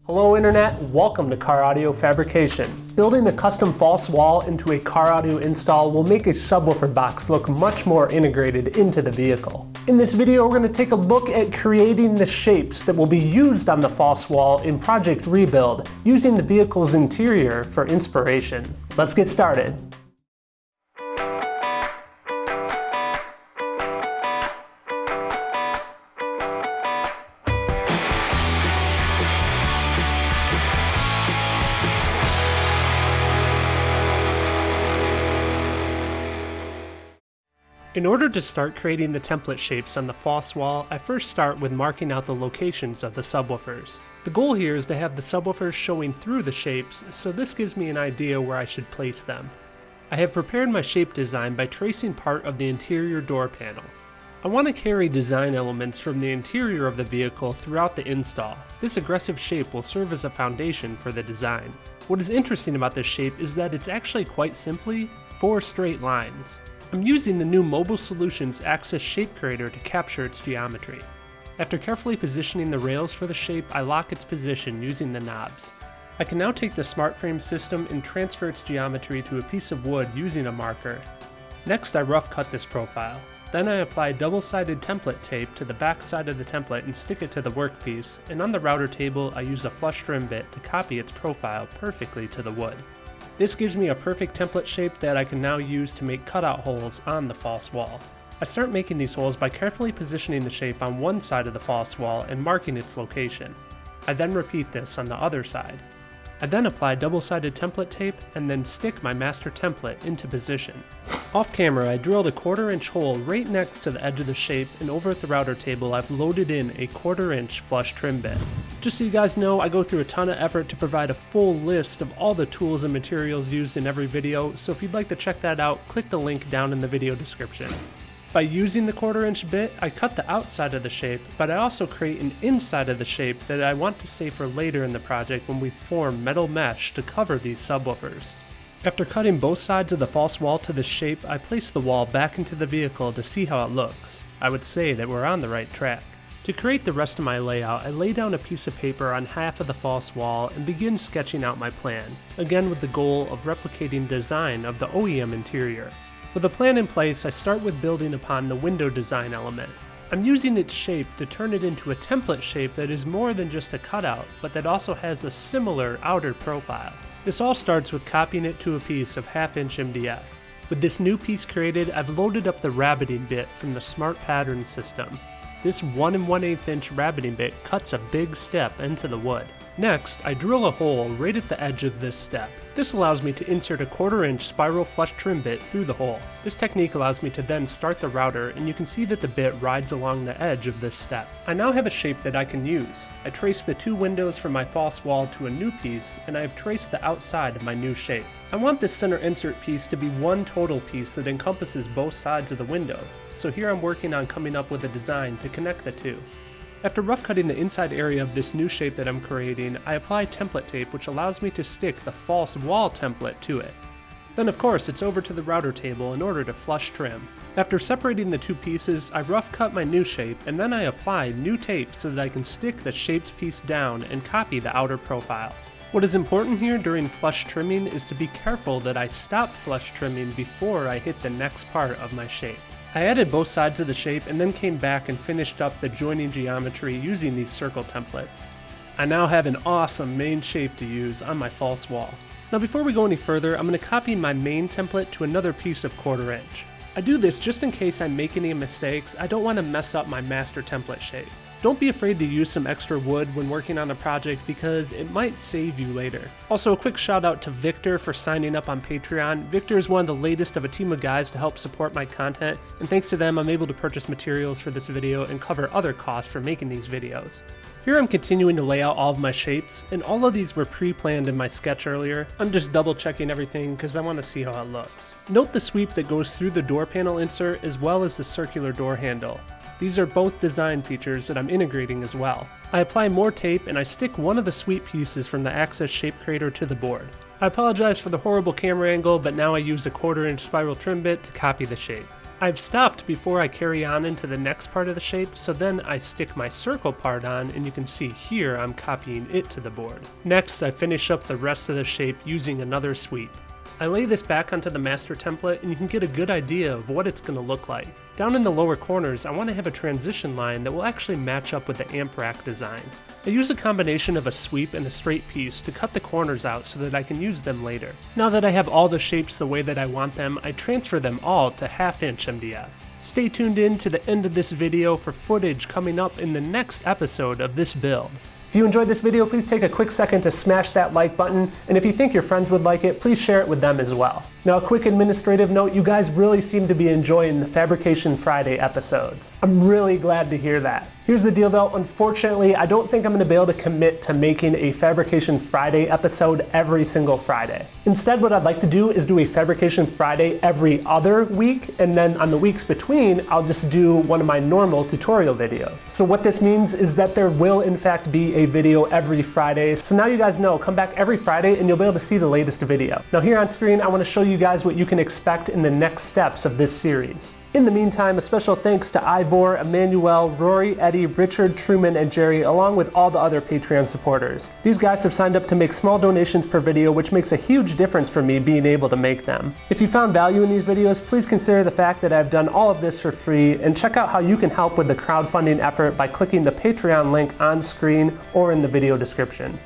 Hello Internet, welcome to CarAudioFabrication. Building a custom false wall into a car audio install will make a subwoofer box look much more integrated into the vehicle. In this video, we're going to take a look at creating the shapes that will be used on the false wall in Project Rebuild, using the vehicle's interior for inspiration. Let's get started. In order to start creating the template shapes on the false wall, I first start with marking out the locations of the subwoofers. The goal here is to have the subwoofers showing through the shapes, so this gives me an idea where I should place them. I have prepared my shape design by tracing part of the interior door panel. I want to carry design elements from the interior of the vehicle throughout the install. This aggressive shape will serve as a foundation for the design. What is interesting about this shape is that it's actually quite simply 4 straight lines. I'm using the new Mobile Solutions Axis Shape Creator to capture its geometry. After carefully positioning the rails for the shape, I lock its position using the knobs. I can now take the SmartFrame system and transfer its geometry to a piece of wood using a marker. Next, I rough cut this profile. Then I apply double-sided template tape to the back side of the template and stick it to the workpiece, and on the router table I use a flush trim bit to copy its profile perfectly to the wood. This gives me a perfect template shape that I can now use to make cutout holes on the false wall. I start making these holes by carefully positioning the shape on one side of the false wall and marking its location. I then repeat this on the other side. I then apply double-sided template tape and then stick my master template into position. Off camera, I drilled a 1/4-inch hole right next to the edge of the shape, and over at the router table I've loaded in a 1/4-inch flush trim bit. Just so you guys know, I go through a ton of effort to provide a full list of all the tools and materials used in every video, so if you'd like to check that out, click the link down in the video description. By using the 1/4-inch bit, I cut the outside of the shape, but I also create an inside of the shape that I want to save for later in the project when we form metal mesh to cover these subwoofers. After cutting both sides of the false wall to this shape, I place the wall back into the vehicle to see how it looks. I would say that we're on the right track. To create the rest of my layout, I lay down a piece of paper on half of the false wall and begin sketching out my plan, again with the goal of replicating the design of the OEM interior. With a plan in place, I start with building upon the window design element. I'm using its shape to turn it into a template shape that is more than just a cutout, but that also has a similar outer profile. This all starts with copying it to a piece of 1/2-inch MDF. With this new piece created, I've loaded up the rabbiting bit from the Smart Pattern system. This 1 1/8-inch rabbiting bit cuts a big step into the wood. Next, I drill a hole right at the edge of this step. This allows me to insert a 1/4-inch spiral flush trim bit through the hole. This technique allows me to then start the router, and you can see that the bit rides along the edge of this step. I now have a shape that I can use. I traced the 2 windows from my false wall to a new piece, and I have traced the outside of my new shape. I want this center insert piece to be one total piece that encompasses both sides of the window, so here I'm working on coming up with a design to connect the two. After rough cutting the inside area of this new shape that I'm creating, I apply template tape, which allows me to stick the false wall template to it. Then of course it's over to the router table in order to flush trim. After separating the 2 pieces, I rough cut my new shape, and then I apply new tape so that I can stick the shaped piece down and copy the outer profile. What is important here during flush trimming is to be careful that I stop flush trimming before I hit the next part of my shape. I added both sides of the shape and then came back and finished up the joining geometry using these circle templates. I now have an awesome main shape to use on my false wall. Now before we go any further, I'm going to copy my main template to another piece of 1/4-inch. I do this just in case I make any mistakes. I don't want to mess up my master template shape. Don't be afraid to use some extra wood when working on a project because it might save you later. Also, a quick shout out to Victor for signing up on Patreon. Victor is one of the latest of a team of guys to help support my content, and thanks to them I'm able to purchase materials for this video and cover other costs for making these videos. Here I'm continuing to lay out all of my shapes, and all of these were pre-planned in my sketch earlier. I'm just double checking everything because I want to see how it looks. Note the sweep that goes through the door panel insert as well as the circular door handle. These are both design features that I'm integrating as well. I apply more tape and I stick one of the sweep pieces from the Axis Shape Creator to the board. I apologize for the horrible camera angle, but now I use a 1/4-inch spiral trim bit to copy the shape. I've stopped before I carry on into the next part of the shape, so then I stick my circle part on, and you can see here I'm copying it to the board. Next, I finish up the rest of the shape using another sweep. I lay this back onto the master template and you can get a good idea of what it's going to look like. Down in the lower corners, I want to have a transition line that will actually match up with the amp rack design. I use a combination of a sweep and a straight piece to cut the corners out so that I can use them later. Now that I have all the shapes the way that I want them, I transfer them all to 1/2 inch MDF. Stay tuned in to the end of this video for footage coming up in the next episode of this build. If you enjoyed this video, please take a quick second to smash that like button, and if you think your friends would like it, please share it with them as well. Now, a quick administrative note, you guys really seem to be enjoying the Fabrication Friday episodes. I'm really glad to hear that. Here's the deal though, unfortunately, I don't think I'm gonna be able to commit to making a Fabrication Friday episode every single Friday. Instead, what I'd like to do is do a Fabrication Friday every other week, and then on the weeks between, I'll just do one of my normal tutorial videos. So what this means is that there will in fact be a video every Friday. So now you guys know, come back every Friday and you'll be able to see the latest video. Now here on screen, I wanna show you guys what you can expect in the next steps of this series. In the meantime, a special thanks to Ivor, Emmanuel, Rory, Eddie, Richard, Truman, and Jerry, along with all the other Patreon supporters. These guys have signed up to make small donations per video, which makes a huge difference for me being able to make them. If you found value in these videos, please consider the fact that I've done all of this for free, and check out how you can help with the crowdfunding effort by clicking the Patreon link on screen or in the video description.